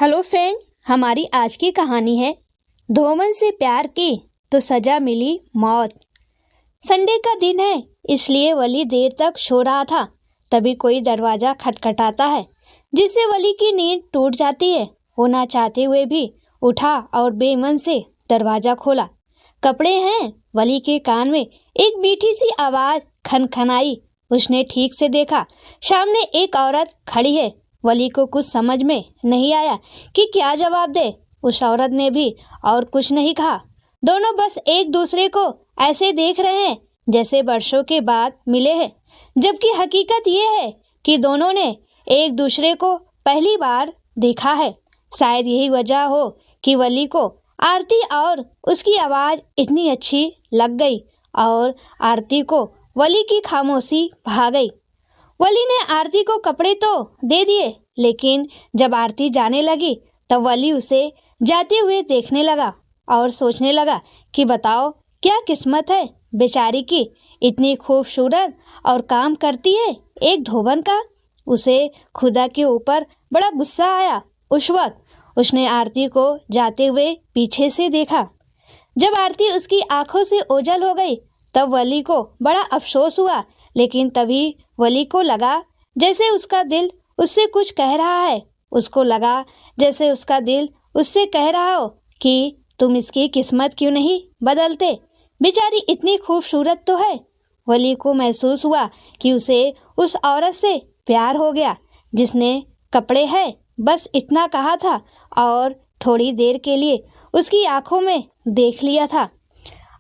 Hello friend, हमारी आज की कहानी है धोबन से प्यार की तो सजा मिली मौत। संडे का दिन है, इसलिए वली देर तक सो रहा था। तभी कोई दरवाजा खटखटाता है, जिससे वली की नींद टूट जाती है। वो ना चाहते हुए भी उठा और बेमन से दरवाजा खोला। कपड़े हैं? वली के कान में एक मीठी सी आवाज खनखनाई। उसने ठीक से देखा, सामने एक औरत खड़ी है। वली को कुछ समझ में नहीं आया कि क्या जवाब दे। उस औरत ने भी और कुछ नहीं कहा। दोनों बस एक दूसरे को ऐसे देख रहे हैं जैसे वर्षों के बाद मिले हैं, जबकि हकीकत ये है कि दोनों ने एक दूसरे को पहली बार देखा है। शायद यही वजह हो कि वली को आरती और उसकी आवाज़ इतनी अच्छी लग गई और आरती को वली की खामोशी भा गई। वली ने आरती को कपड़े तो दे दिए, लेकिन जब आरती जाने लगी तब वली उसे जाते हुए देखने लगा और सोचने लगा कि बताओ क्या किस्मत है बेचारी की, इतनी खूबसूरत और काम करती है एक धोबन का। उसे खुदा के ऊपर बड़ा गुस्सा आया। उस वक्त उसने आरती को जाते हुए पीछे से देखा। जब आरती उसकी आंखों से ओझल हो गई तब वली को बड़ा अफसोस हुआ, लेकिन तभी वली को लगा जैसे उसका दिल उससे कुछ कह रहा है। उसको लगा जैसे उसका दिल उससे कह रहा हो कि तुम इसकी किस्मत क्यों नहीं बदलते, बेचारी इतनी खूबसूरत तो है। वली को महसूस हुआ कि उसे उस औरत से प्यार हो गया जिसने कपड़े है बस इतना कहा था और थोड़ी देर के लिए उसकी आंखों में देख लिया था।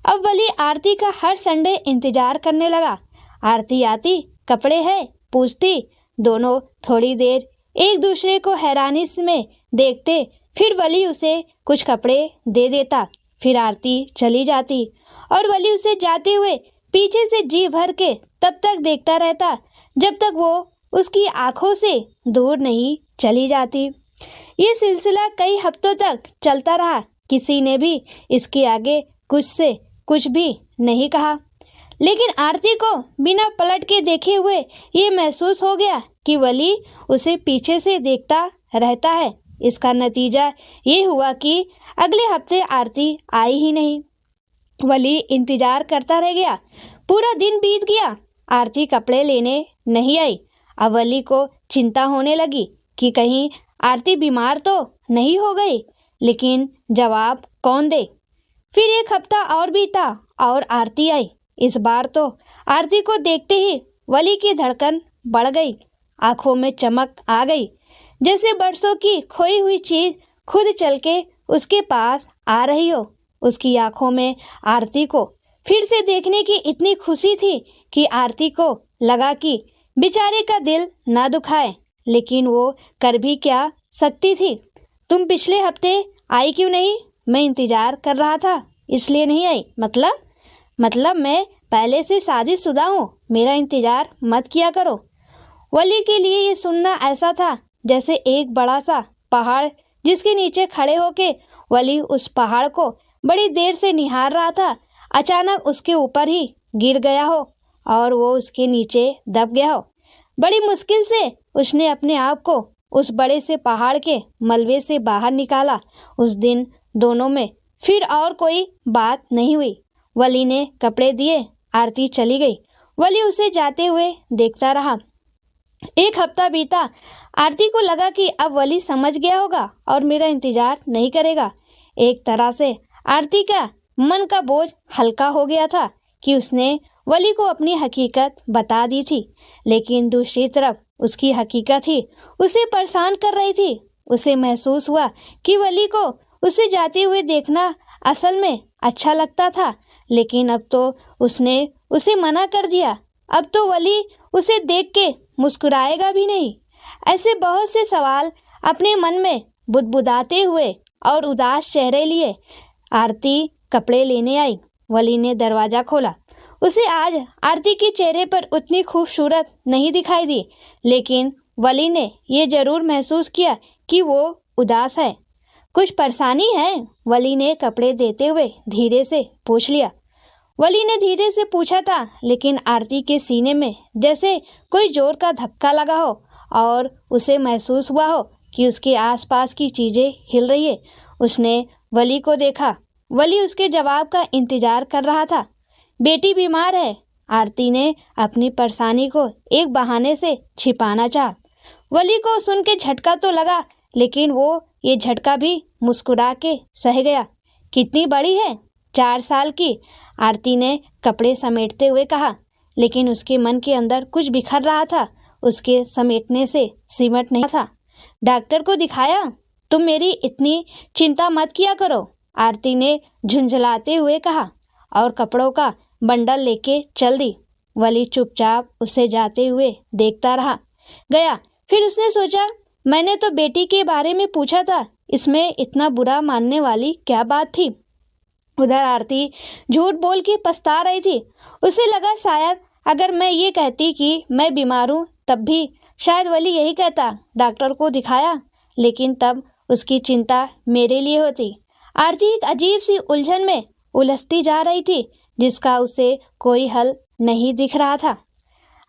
अब वली आरती का हर संडे इंतजार करने लगा। आरती आती, कपड़े है पूछती, दोनों थोड़ी देर एक दूसरे को हैरानी में देखते। फिर वली उसे कुछ कपड़े दे देता, फिर आरती चली जाती और वली उसे जाते हुए पीछे से जी भर के तब तक देखता रहता जब तक वो उसकी आंखों से दूर नहीं चली जाती। ये सिलसिला कई हफ्तों तक चलता रहा। किसी ने भी इसके आगे कुछ से कुछ भी नहीं कहा, लेकिन आरती को बिना पलट के देखे हुए ये महसूस हो गया कि वली उसे पीछे से देखता रहता है। इसका नतीजा ये हुआ कि अगले हफ्ते आरती आई ही नहीं। वली इंतजार करता रह गया। पूरा दिन बीत गया, आरती कपड़े लेने नहीं आई। अब वली को चिंता होने लगी कि कहीं आरती बीमार तो नहीं हो गई, लेकिन जवाब कौन दे। फिर एक हफ्ता और बीता और आरती आई। इस बार तो आरती को देखते ही वली की धड़कन बढ़ गई, आंखों में चमक आ गई, जैसे बरसों की खोई हुई चीज खुद चल के उसके पास आ रही हो। उसकी आंखों में आरती को फिर से देखने की इतनी खुशी थी कि आरती को लगा कि बेचारे का दिल ना दुखाए, लेकिन वो कर भी क्या सकती थी। तुम पिछले हफ्ते आई क्यों नहीं? मैं इंतजार कर रहा था इसलिए नहीं आई। मतलब मैं पहले से शादीशुदा हूँ, मेरा इंतजार मत किया करो। वली के लिए ये सुनना ऐसा था जैसे एक बड़ा सा पहाड़ जिसके नीचे खड़े होके वली उस पहाड़ को बड़ी देर से निहार रहा था, अचानक उसके ऊपर ही गिर गया हो और वो उसके नीचे दब गया हो। बड़ी मुश्किल से उसने अपने आप को उस बड़े से पहाड़ के मलबे से बाहर निकाला। उस दिन दोनों में फिर और कोई बात नहीं हुई। वली ने कपड़े दिए, आरती चली गई। वली उसे जाते हुए देखता रहा। एक हफ्ता बीता। आरती को लगा कि अब वली समझ गया होगा और मेरा इंतजार नहीं करेगा। एक तरह से आरती का मन का बोझ हल्का हो गया था कि उसने वली को अपनी हकीकत बता दी थी, लेकिन दूसरी तरफ उसकी हकीकत ही उसे परेशान कर रही थी। उसे महसूस हुआ कि वली को उसे जाते हुए देखना असल में अच्छा लगता था, लेकिन अब तो उसने उसे मना कर दिया। अब तो वली उसे देख के मुस्कुराएगा भी नहीं। ऐसे बहुत से सवाल अपने मन में बुदबुदाते हुए और उदास चेहरे लिए आरती कपड़े लेने आई। वली ने दरवाज़ा खोला। उसे आज आरती के चेहरे पर उतनी खूबसूरत नहीं दिखाई दी, लेकिन वली ने ये जरूर महसूस किया कि वो उदास है। कुछ परेशानी है? वली ने कपड़े देते हुए धीरे से पूछ लिया। वली ने धीरे से पूछा था, लेकिन आरती के सीने में जैसे कोई जोर का धक्का लगा हो और उसे महसूस हुआ हो कि उसके आसपास की चीज़ें हिल रही है। उसने वली को देखा। वली उसके जवाब का इंतजार कर रहा था। बेटी बीमार है। आरती ने अपनी परेशानी को एक बहाने से छिपाना चाहा। वली को सुन के झटका तो लगा, लेकिन वो ये झटका भी मुस्कुरा के सह गया। कितनी बड़ी है? 4 साल की, आरती ने कपड़े समेटते हुए कहा। लेकिन उसके मन के अंदर कुछ बिखर रहा था। उसके समेटने से सिमट नहीं था। डॉक्टर को दिखाया? तुम मेरी इतनी चिंता मत किया करो, आरती ने झुंझलाते हुए कहा और कपड़ों का बंडल लेके चल दी। वली चुपचाप उसे जाते हुए देखता रहा गया। फिर उसने सोचा, मैंने तो बेटी के बारे में पूछा था, इसमें इतना बुरा मानने वाली क्या बात थी। उधर आरती झूठ बोल के पछता रही थी। उसे लगा शायद अगर मैं ये कहती कि मैं बीमार हूँ तब भी शायद वली यही कहता, डॉक्टर को दिखाया, लेकिन तब उसकी चिंता मेरे लिए होती। आरती एक अजीब सी उलझन में उलझती जा रही थी जिसका उसे कोई हल नहीं दिख रहा था।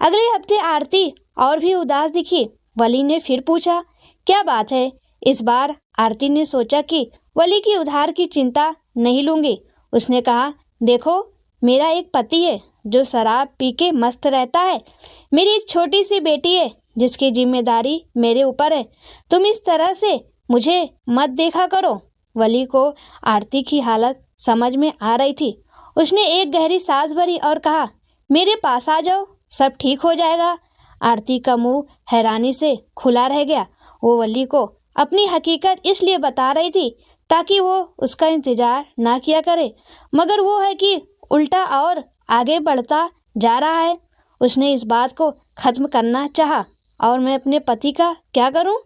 अगले हफ्ते आरती और भी उदास दिखी। वली ने फिर पूछा, क्या बात है? इस बार आरती ने सोचा कि वली की उधार की चिंता नहीं लूंगी। उसने कहा, देखो, मेरा एक पति है जो शराब पी के मस्त रहता है। मेरी एक छोटी सी बेटी है जिसकी जिम्मेदारी मेरे ऊपर है। तुम इस तरह से मुझे मत देखा करो। वली को आरती की हालत समझ में आ रही थी। उसने एक गहरी सांस भरी और कहा, मेरे पास आ जाओ, सब ठीक हो जाएगा। आरती का मुंह हैरानी से खुला रह गया। वो वली को अपनी हकीकत इसलिए बता रही थी ताकि वो उसका इंतजार ना किया करे, मगर वो है कि उल्टा और आगे बढ़ता जा रहा है। उसने इस बात को खत्म करना चाहा। और मैं अपने पति का क्या करूं?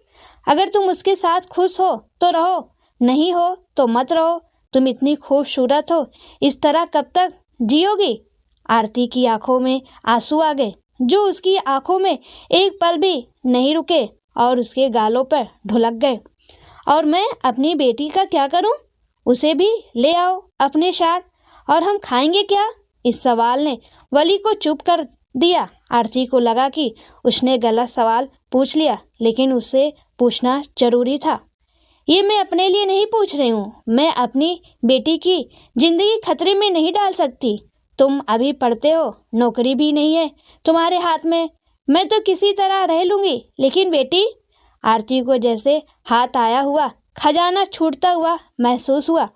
अगर तुम उसके साथ खुश हो तो रहो, नहीं हो तो मत रहो। तुम इतनी खूबसूरत हो, इस तरह कब तक जियोगी? आरती की आंखों में आंसू आ गए जो उसकी आंखों में एक पल भी नहीं रुके और उसके गालों पर ढुलक गए। और मैं अपनी बेटी का क्या करूं? उसे भी ले आओ अपने साथ, और हम खाएंगे क्या? इस सवाल ने वली को चुप कर दिया। आरती को लगा कि उसने गलत सवाल पूछ लिया, लेकिन उसे पूछना जरूरी था। ये मैं अपने लिए नहीं पूछ रही हूँ। मैं अपनी बेटी की जिंदगी खतरे में नहीं डाल सकती। तुम अभी पढ़ते हो, नौकरी भी नहीं है तुम्हारे हाथ में। मैं तो किसी तरह रह लूंगी, लेकिन बेटी? आरती को जैसे हाथ आया हुआ खजाना छूटता हुआ महसूस हुआ।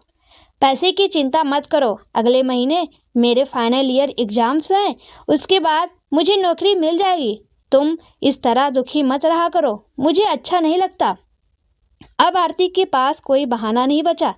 पैसे की चिंता मत करो, अगले महीने मेरे फाइनल ईयर एग्जाम्स हैं, उसके बाद मुझे नौकरी मिल जाएगी। तुम इस तरह दुखी मत रहा करो, मुझे अच्छा नहीं लगता। अब आरती के पास कोई बहाना नहीं बचा।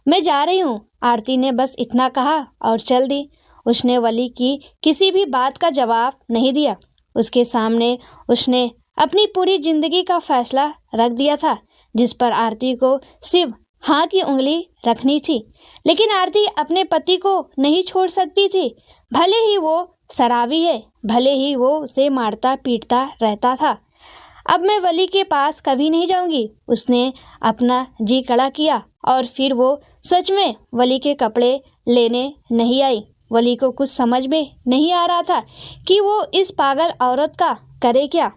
मैं जा रही हूँ, आरती ने बस इतना कहा और चल दी। उसने वली की किसी भी बात का जवाब नहीं दिया। उसके सामने उसने अपनी पूरी जिंदगी का फैसला रख दिया था, जिस पर आरती को सिर्फ हाँ की उंगली रखनी थी। लेकिन आरती अपने पति को नहीं छोड़ सकती थी। भले ही वो शराबी है, भले ही वो उसे मारता पीटता रहता था। अब मैं वली के पास कभी नहीं जाऊंगी। उसने अपना जी कड़ा किया और फिर वो सच में वली के कपड़े लेने नहीं आई। वली को कुछ समझ में नहीं आ रहा था कि वो इस पागल औरत का करे क्या।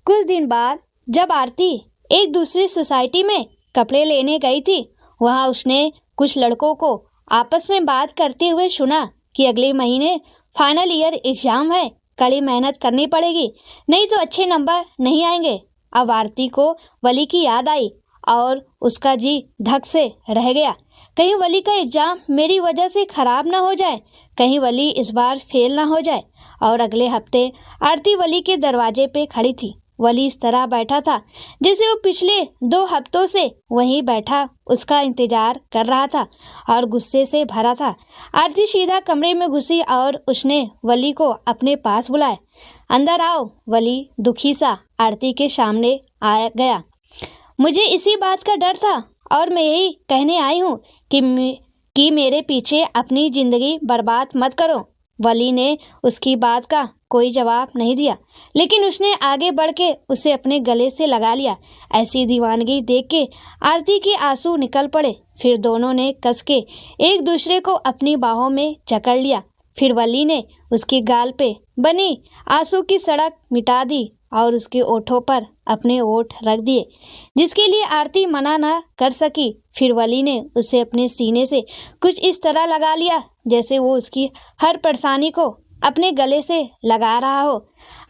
कुछ दिन बाद जब आरती एक दूसरी सोसाइटी में कपड़े लेने गई थी, वहाँ उसने कुछ लड़कों को आपस में बात करते हुए सुना कि अगले महीने फाइनल ईयर एग्जाम है, कड़ी मेहनत करनी पड़ेगी, नहीं तो अच्छे नंबर नहीं आएंगे। अब आरती को वली की याद आई और उसका जी धक से रह गया। कहीं वली का एग्जाम मेरी वजह से खराब ना हो जाए, कहीं वली इस बार फेल ना हो जाए। और अगले हफ्ते आरती वली के दरवाजे पे खड़ी थी। वली इस तरह बैठा था जैसे वो पिछले 2 हफ्तों से वहीं बैठा उसका इंतजार कर रहा था और गुस्से से भरा था। आरती सीधा कमरे में घुसी और उसने वली को अपने पास बुलाया। अंदर आओ। वली दुखी सा आरती के सामने आ गया। मुझे इसी बात का डर था और मैं यही कहने आई हूँ कि मेरे पीछे अपनी जिंदगी बर्बाद मत करो। वली ने उसकी बात का कोई जवाब नहीं दिया, लेकिन उसने आगे बढ़ के उसे अपने गले से लगा लिया। ऐसी दीवानगी देख के आरती के आंसू निकल पड़े। फिर दोनों ने कस के एक दूसरे को अपनी बाहों में जकड़ लिया। फिर वली ने उसके गाल पे बनी आंसू की सड़क मिटा दी और उसके ओठों पर अपने ओठ रख दिए, जिसके लिए आरती मना ना कर सकी। फिर वली ने उसे अपने सीने से कुछ इस तरह लगा लिया जैसे वो उसकी हर परेशानी को अपने गले से लगा रहा हो।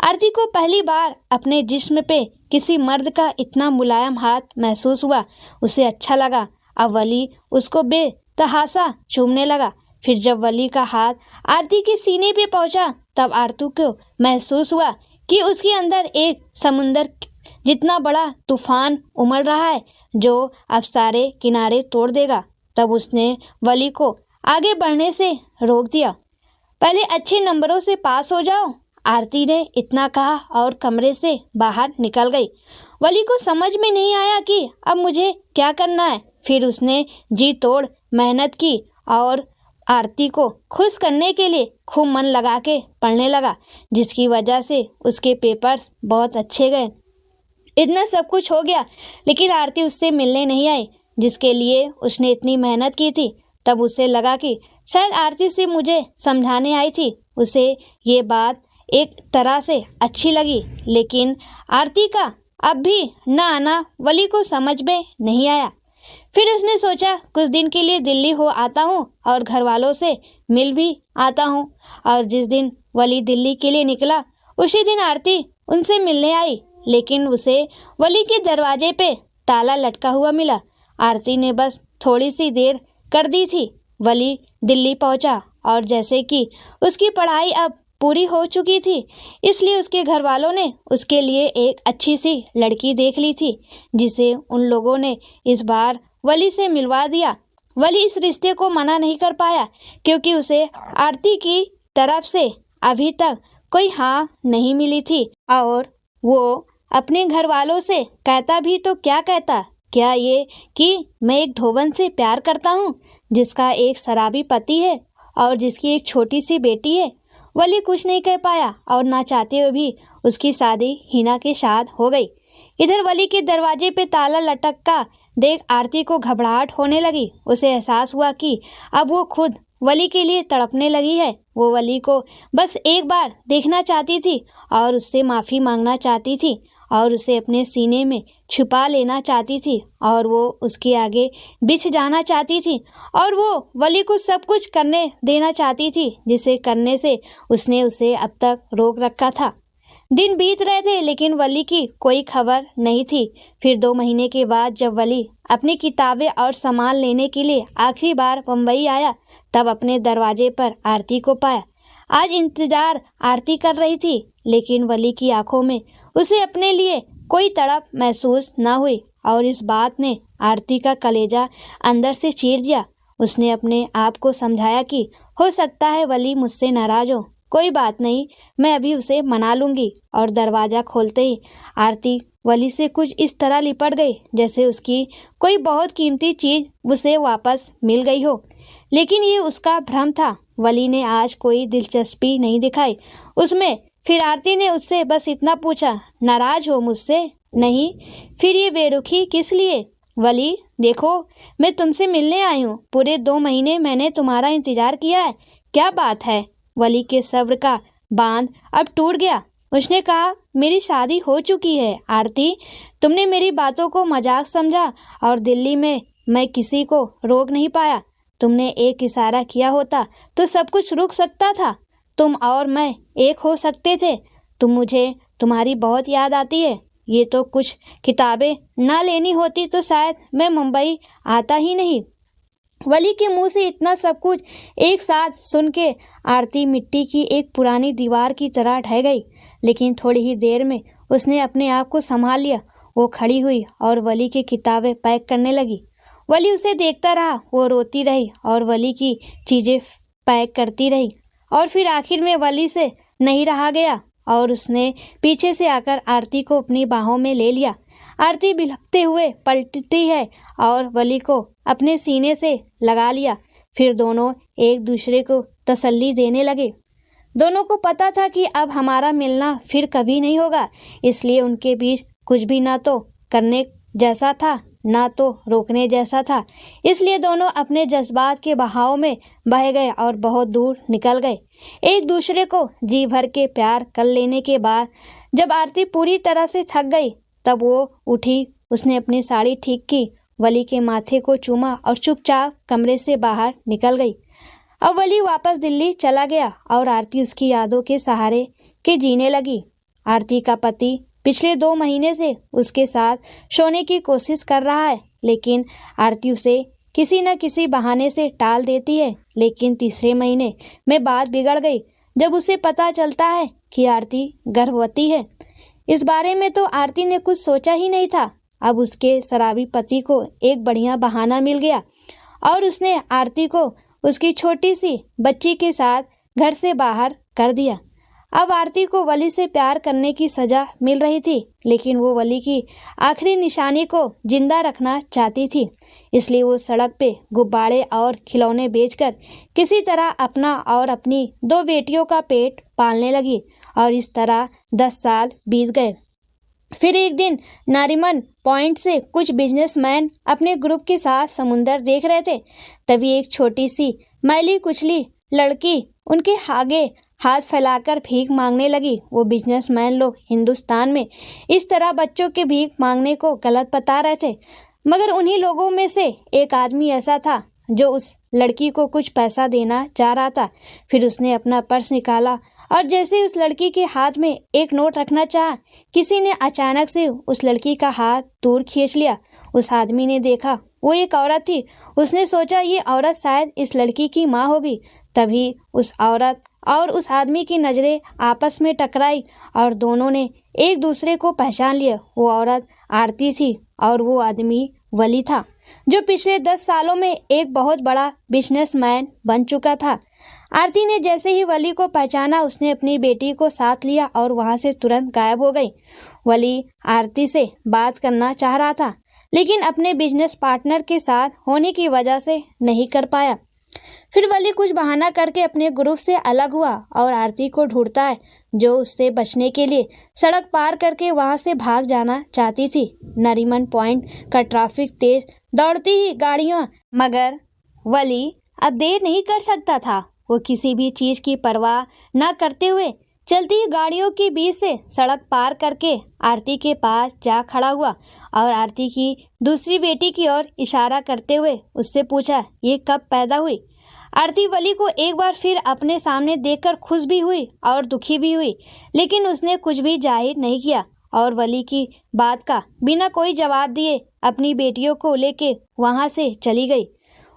आरती को पहली बार अपने जिस्म पे किसी मर्द का इतना मुलायम हाथ महसूस हुआ। उसे अच्छा लगा। अब वली उसको बेतहाशा चूमने लगा। फिर जब वली का हाथ आरती के सीने पे पहुंचा तब आरती को महसूस हुआ कि उसके अंदर एक समुंदर जितना बड़ा तूफान उमड़ रहा है जो अब सारे किनारे तोड़ देगा। तब उसने वली को आगे बढ़ने से रोक दिया। पहले अच्छे नंबरों से पास हो जाओ, आरती ने इतना कहा और कमरे से बाहर निकल गई। वली को समझ में नहीं आया कि अब मुझे क्या करना है। फिर उसने जी तोड़ मेहनत की और आरती को खुश करने के लिए खूब मन लगा के पढ़ने लगा, जिसकी वजह से उसके पेपर्स बहुत अच्छे गए। इतना सब कुछ हो गया लेकिन आरती उससे मिलने नहीं आई जिसके लिए उसने इतनी मेहनत की थी। तब उसे लगा कि शायद आरती से मुझे समझाने आई थी। उसे ये बात एक तरह से अच्छी लगी, लेकिन आरती का अब भी न आना वली को समझ में नहीं आया। फिर उसने सोचा कुछ दिन के लिए दिल्ली हो आता हूँ और घर वालों से मिल भी आता हूँ। और जिस दिन वली दिल्ली के लिए निकला उसी दिन आरती उनसे मिलने आई, लेकिन उसे वली के दरवाजे पे ताला लटका हुआ मिला। आरती ने बस थोड़ी सी देर कर दी थी। वली दिल्ली पहुंचा और जैसे कि उसकी पढ़ाई अब पूरी हो चुकी थी इसलिए उसके घर वालों ने उसके लिए एक अच्छी सी लड़की देख ली थी, जिसे उन लोगों ने इस बार वली से मिलवा दिया। वली इस रिश्ते को मना नहीं कर पाया क्योंकि उसे आरती की तरफ से अभी तक कोई हाँ नहीं मिली थी और वो अपने घर वालों से कहता भी तो क्या कहता, क्या ये कि मैं एक धोबन से प्यार करता हूँ जिसका एक शराबी पति है और जिसकी एक छोटी सी बेटी है। वली कुछ नहीं कह पाया और ना चाहते हुए भी उसकी शादी हिना के साथ हो गई। इधर वली के दरवाजे पे ताला लटका देख आरती को घबराहट होने लगी। उसे एहसास हुआ कि अब वो खुद वली के लिए तड़पने लगी है। वो वली को बस एक बार देखना चाहती थी और उससे माफ़ी मांगना चाहती थी और उसे अपने सीने में छुपा लेना चाहती थी और वो उसके आगे बिछ जाना चाहती थी और वो वली को सब कुछ करने देना चाहती थी जिसे करने से उसने उसे अब तक रोक रखा था। दिन बीत रहे थे लेकिन वली की कोई खबर नहीं थी। फिर 2 महीने के बाद जब वली अपनी किताबें और सामान लेने के लिए आखिरी बार मुंबई आया तब अपने दरवाजे पर आरती को पाया। आज इंतजार आरती कर रही थी लेकिन वली की आंखों में उसे अपने लिए कोई तड़प महसूस न हुई और इस बात ने आरती का कलेजा अंदर से चीर दिया। उसने अपने आप को समझाया कि हो सकता है वली मुझसे नाराज हो, कोई बात नहीं, मैं अभी उसे मना लूँगी। और दरवाज़ा खोलते ही आरती वली से कुछ इस तरह लिपट गई जैसे उसकी कोई बहुत कीमती चीज़ उसे वापस मिल गई हो, लेकिन ये उसका भ्रम था। वली ने आज कोई दिलचस्पी नहीं दिखाई उसमें। फिर आरती ने उससे बस इतना पूछा, नाराज हो मुझसे? नहीं। फिर ये बेरुखी किस लिए? वली देखो, मैं तुमसे मिलने आई हूँ। पूरे 2 महीने मैंने तुम्हारा इंतजार किया है। क्या बात है? वली के सब्र का बांध अब टूट गया। उसने कहा, मेरी शादी हो चुकी है आरती। तुमने मेरी बातों को मजाक समझा और दिल्ली में मैं किसी को रोक नहीं पाया। तुमने एक इशारा किया होता तो सब कुछ रुक सकता था। तुम और मैं एक हो सकते थे। मुझे तुम्हारी बहुत याद आती है। ये तो कुछ किताबें ना लेनी होती तो शायद मैं मुंबई आता ही नहीं। वली के मुंह से इतना सब कुछ एक साथ सुन के आरती मिट्टी की एक पुरानी दीवार की तरह ढह गई, लेकिन थोड़ी ही देर में उसने अपने आप को संभाल लिया। वो खड़ी हुई और वली की किताबें पैक करने लगी। वली उसे देखता रहा। वो रोती रही और वली की चीज़ें पैक करती रही और फिर आखिर में वली से नहीं रहा गया और उसने पीछे से आकर आरती को अपनी बाहों में ले लिया। आरती बिलखते हुए पलटती है और वली को अपने सीने से लगा लिया। फिर दोनों एक दूसरे को तसल्ली देने लगे। दोनों को पता था कि अब हमारा मिलना फिर कभी नहीं होगा, इसलिए उनके बीच कुछ भी ना तो करने जैसा था ना तो रोकने जैसा था, इसलिए दोनों अपने जज्बात के बहाव में बह गए और बहुत दूर निकल गए। एक दूसरे को जी भर के प्यार कर लेने के बाद जब आरती पूरी तरह से थक गई तब वो उठी, उसने अपनी साड़ी ठीक की, वली के माथे को चूमा और चुपचाप कमरे से बाहर निकल गई। अब वली वापस दिल्ली चला गया और आरती उसकी यादों के सहारे के जीने लगी। आरती का पति पिछले 2 महीने से उसके साथ सोने की कोशिश कर रहा है, लेकिन आरती उसे किसी न किसी बहाने से टाल देती है। लेकिन तीसरे महीने में बात बिगड़ गई जब उसे पता चलता है कि आरती गर्भवती है। इस बारे में तो आरती ने कुछ सोचा ही नहीं था। अब उसके शराबी पति को एक बढ़िया बहाना मिल गया और उसने आरती को उसकी छोटी सी बच्ची के साथ घर से बाहर कर दिया। अब आरती को वली से प्यार करने की सजा मिल रही थी, लेकिन वो वली की आखिरी निशानी को जिंदा रखना चाहती थी। इसलिए वो सड़क पे गुब्बारे और खिलौने बेचकर किसी तरह अपना और अपनी 2 बेटियों का पेट पालने लगी और इस तरह 10 साल बीत गए। फिर एक दिन नारीमन पॉइंट से कुछ बिजनेसमैन अपने ग्रुप के साथ समुंदर देख रहे थे। तभी एक छोटी सी मैली कुचली लड़की उनके आगे हाथ फैलाकर भीख मांगने लगी। वो बिजनेसमैन लोग हिंदुस्तान में इस तरह बच्चों के भीख मांगने को गलत बता रहे थे, मगर उन्हीं लोगों में से एक आदमी ऐसा था जो उस लड़की को कुछ पैसा देना चाह रहा था। फिर उसने अपना पर्स निकाला और जैसे ही उस लड़की के हाथ में एक नोट रखना चाहा, किसी ने अचानक से उस लड़की का हाथ दूर खींच लिया। उस आदमी ने देखा वो एक औरत थी। उसने सोचा ये औरत शायद इस लड़की की माँ होगी। तभी उस औरत और उस आदमी की नज़रें आपस में टकराई और दोनों ने एक दूसरे को पहचान लिया। वो औरत आरती थी और वो आदमी वली था, जो पिछले 10 सालों में एक बहुत बड़ा बिजनेसमैन बन चुका था। आरती ने जैसे ही वली को पहचाना, उसने अपनी बेटी को साथ लिया और वहां से तुरंत गायब हो गई। वली आरती से बात करना चाह रहा था, लेकिन अपने बिजनेस पार्टनर के साथ होने की वजह से नहीं कर पाया। फिर वली कुछ बहाना करके अपने ग्रुप से अलग हुआ और आरती को ढूंढता है, जो उससे बचने के लिए सड़क पार करके वहां से भाग जाना चाहती थी। नरीमन पॉइंट का ट्रैफिक तेज दौड़ती ही गाड़ियां, मगर वली अब देर नहीं कर सकता था। वो किसी भी चीज की परवाह न करते हुए चलती गाड़ियों के बीच से सड़क पार करके आरती के पास जा खड़ा हुआ और आरती की दूसरी बेटी की ओर इशारा करते हुए उससे पूछा, ये कब पैदा हुई? आरती वली को एक बार फिर अपने सामने देखकर खुश भी हुई और दुखी भी हुई, लेकिन उसने कुछ भी जाहिर नहीं किया और वली की बात का बिना कोई जवाब दिए अपनी बेटियों को लेके वहां से चली गई।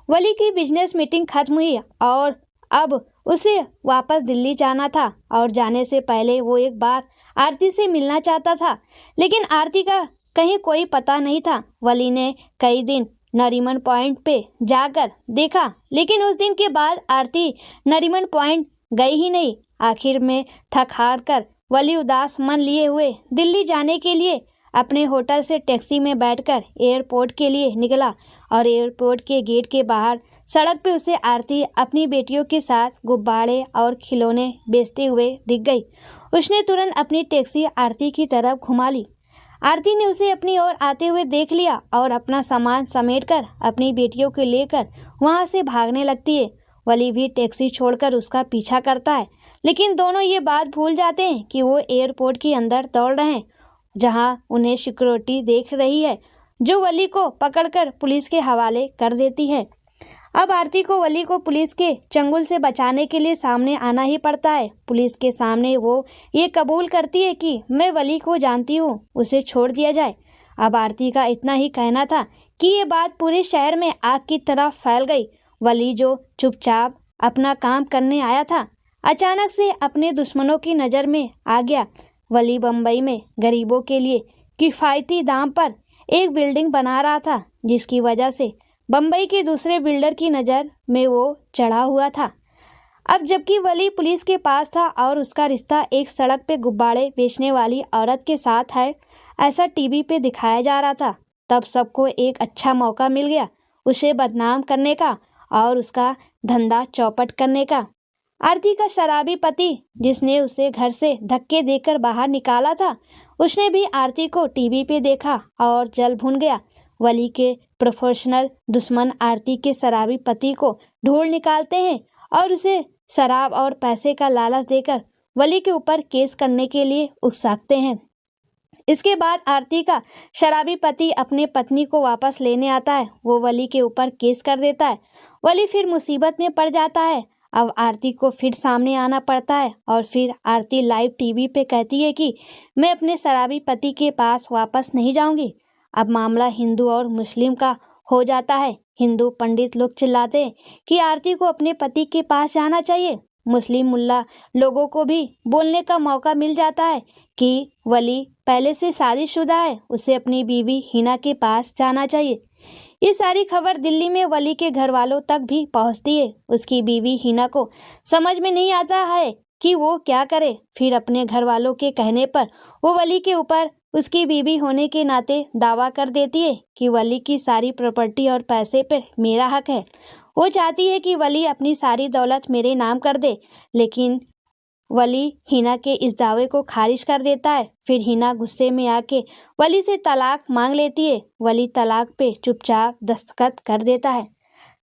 वली की बिजनेस मीटिंग खत्म हुई और अब उसे वापस दिल्ली जाना था और जाने से पहले वो एक बार आरती से मिलना चाहता था, लेकिन आरती का कहीं कोई पता नहीं था। वली ने कई दिन नरीमन पॉइंट पे जाकर देखा, लेकिन उस दिन के बाद आरती नरीमन पॉइंट गई ही नहीं। आखिर में थक हार कर वली उदास मन लिए हुए दिल्ली जाने के लिए अपने होटल से टैक्सी में बैठकर एयरपोर्ट के लिए निकला और एयरपोर्ट के गेट के बाहर सड़क पे उसे आरती अपनी बेटियों के साथ गुब्बारे और खिलौने बेचते हुए दिख गई। उसने तुरंत अपनी टैक्सी आरती की तरफ घुमा ली। आरती ने उसे अपनी ओर आते हुए देख लिया और अपना सामान समेटकर अपनी बेटियों को लेकर वहां से भागने लगती है। वली भी टैक्सी छोड़कर उसका पीछा करता है, लेकिन दोनों ये बात भूल जाते हैं कि वो एयरपोर्ट के अंदर दौड़ रहे हैं, जहां उन्हें सिक्योरिटी देख रही है, जो वली को पकड़कर पुलिस के हवाले कर देती है। अब आरती को वली को पुलिस के चंगुल से बचाने के लिए सामने आना ही पड़ता है। पुलिस के सामने वो ये कबूल करती है कि मैं वली को जानती हूँ, उसे छोड़ दिया जाए। अब आरती का इतना ही कहना था कि ये बात पूरे शहर में आग की तरह फैल गई। वली, जो चुपचाप अपना काम करने आया था, अचानक से अपने दुश्मनों की नज़र में आ गया। वली बम्बई में गरीबों के लिए किफ़ायती दाम पर एक बिल्डिंग बना रहा था, जिसकी वजह से बम्बई के दूसरे बिल्डर की नज़र में वो चढ़ा हुआ था। अब जबकि वली पुलिस के पास था और उसका रिश्ता एक सड़क पे गुब्बारे बेचने वाली औरत के साथ है, ऐसा टीवी पे दिखाया जा रहा था, तब सबको एक अच्छा मौका मिल गया उसे बदनाम करने का और उसका धंधा चौपट करने का। आरती का शराबी पति, जिसने उसे घर से धक्के देकर बाहर निकाला था, उसने भी आरती को टीवी पे देखा और जल भुन गया। वली के प्रोफेशनल दुश्मन आरती के शराबी पति को ढूंढ निकालते हैं और उसे शराब और पैसे का लालच देकर वली के ऊपर केस करने के लिए उकसाते हैं। इसके बाद आरती का शराबी पति अपने पत्नी को वापस लेने आता है। वो वली के ऊपर केस कर देता है। वली फिर मुसीबत में पड़ जाता है। अब आरती को फिर सामने आना पड़ता है और फिर आरती लाइव टीवी पे कहती है कि मैं अपने शराबी पति के पास वापस नहीं जाऊंगी। अब मामला हिंदू और मुस्लिम का हो जाता है। हिंदू पंडित लोग चिल्लाते हैं कि आरती को अपने पति के पास जाना चाहिए। मुस्लिम मुल्ला लोगों को भी बोलने का मौका मिल जाता है कि वली पहले से शादीशुदा है, उसे अपनी बीवी हिना के पास जाना चाहिए। ये सारी खबर दिल्ली में वली के घर वालों तक भी पहुंचती है। उसकी बीवी हिना को समझ में नहीं आता है कि वो क्या करे। फिर अपने घर वालों के कहने पर वो वली के ऊपर उसकी बीवी होने के नाते दावा कर देती है कि वली की सारी प्रॉपर्टी और पैसे पर मेरा हक है। वो चाहती है कि वली अपनी सारी दौलत मेरे नाम कर दे, लेकिन वली हिना के इस दावे को खारिज कर देता है। फिर हिना गुस्से में आके वली से तलाक मांग लेती है। वली तलाक पे चुपचाप दस्तखत कर देता है।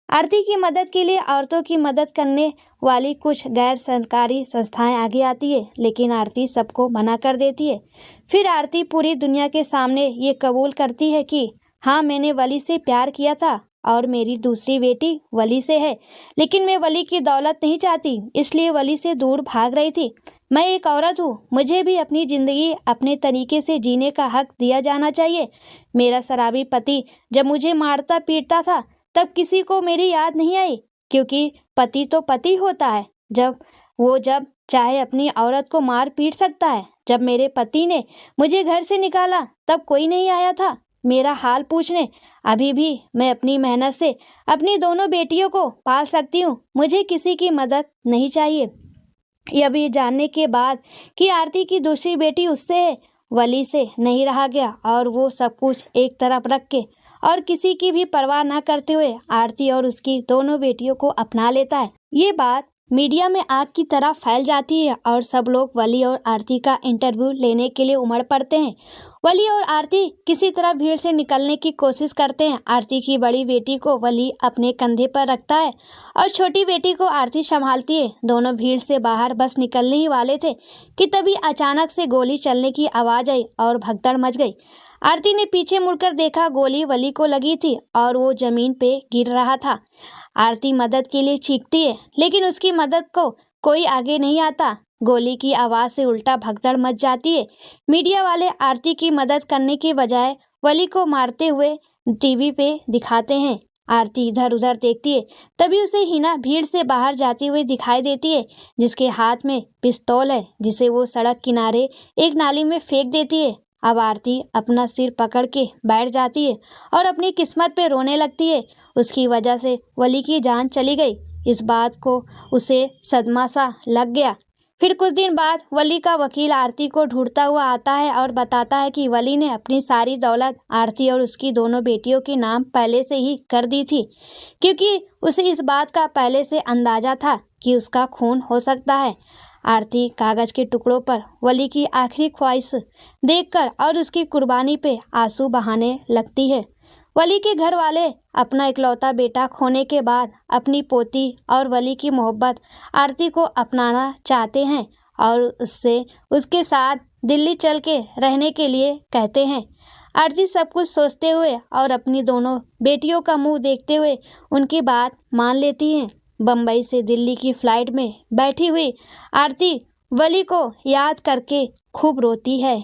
आरती की मदद के लिए औरतों की मदद करने वाली कुछ गैर सरकारी संस्थाएं आगे आती है, लेकिन आरती सबको मना कर देती है। फिर आरती पूरी दुनिया के सामने ये कबूल करती है कि हाँ, मैंने वली से प्यार किया था और मेरी दूसरी बेटी वली से है, लेकिन मैं वली की दौलत नहीं चाहती, इसलिए वली से दूर भाग रही थी। मैं एक औरत हूँ, मुझे भी अपनी ज़िंदगी अपने तरीके से जीने का हक दिया जाना चाहिए। मेरा शराबी पति जब मुझे मारता पीटता था तब किसी को मेरी याद नहीं आई, क्योंकि पति तो पति होता है। जब चाहे अपनी औरत को मार पीट सकता है। जब मेरे पति ने मुझे घर से निकाला तब कोई नहीं आया था मेरा हाल पूछने। अभी भी मैं अपनी मेहनत से अपनी दोनों बेटियों को पाल सकती हूँ। मुझे किसी की मदद नहीं चाहिए। यह भी जानने के बाद कि आरती की दूसरी बेटी उससे है, वली से नहीं रहा गया और वो सब कुछ एक तरफ रख के और किसी की भी परवाह ना करते हुए आरती और उसकी दोनों बेटियों को अपना लेता है। ये बात मीडिया में आग की तरह फैल जाती है और सब लोग वली और आरती का इंटरव्यू लेने के लिए उमड़ पड़ते हैं। वली और आरती किसी तरह भीड़ से निकलने की कोशिश करते हैं। आरती की बड़ी बेटी को वली अपने कंधे पर रखता है और छोटी बेटी को आरती संभालती है। दोनों भीड़ से बाहर बस निकलने ही वाले थे कि तभी अचानक से गोली चलने की आवाज़ आई और भगदड़ मच गई। आरती ने पीछे मुड़कर देखा, गोली वली को लगी थी और वो जमीन पे गिर रहा था। आरती मदद के लिए चीखती है, लेकिन उसकी मदद को कोई आगे नहीं आता। गोली की आवाज़ से उल्टा भगदड़ मच जाती है। मीडिया वाले आरती की मदद करने के बजाय वली को मारते हुए टीवी पे दिखाते हैं। आरती इधर उधर देखती है, तभी उसे हिना भीड़ से बाहर जाती हुई दिखाई देती है, जिसके हाथ में पिस्तौल है, जिसे वो सड़क किनारे एक नाली में फेंक देती है। अब आरती अपना सिर पकड़ के बैठ जाती है और अपनी किस्मत पे रोने लगती है। उसकी वजह से वली की जान चली गई। इस बात को उसे सदमा सा लग गया। फिर कुछ दिन बाद वली का वकील आरती को ढूंढता हुआ आता है और बताता है कि वली ने अपनी सारी दौलत आरती और उसकी दोनों बेटियों के नाम पहले से ही कर दी थी, क्योंकि उसे इस बात का पहले से अंदाजा था कि उसका खून हो सकता है। आरती कागज के टुकड़ों पर वली की आखिरी ख्वाहिश देखकर और उसकी कुर्बानी पे आंसू बहाने लगती है। वली के घर वाले अपना इकलौता बेटा खोने के बाद अपनी पोती और वली की मोहब्बत आरती को अपनाना चाहते हैं और उसके साथ दिल्ली चल के रहने के लिए कहते हैं। आरती सब कुछ सोचते हुए और अपनी दोनों बेटियों का मुंह देखते हुए उनकी बात मान लेती हैं। बम्बई से दिल्ली की फ्लाइट में बैठी हुई आरती वली को याद करके खूब रोती है।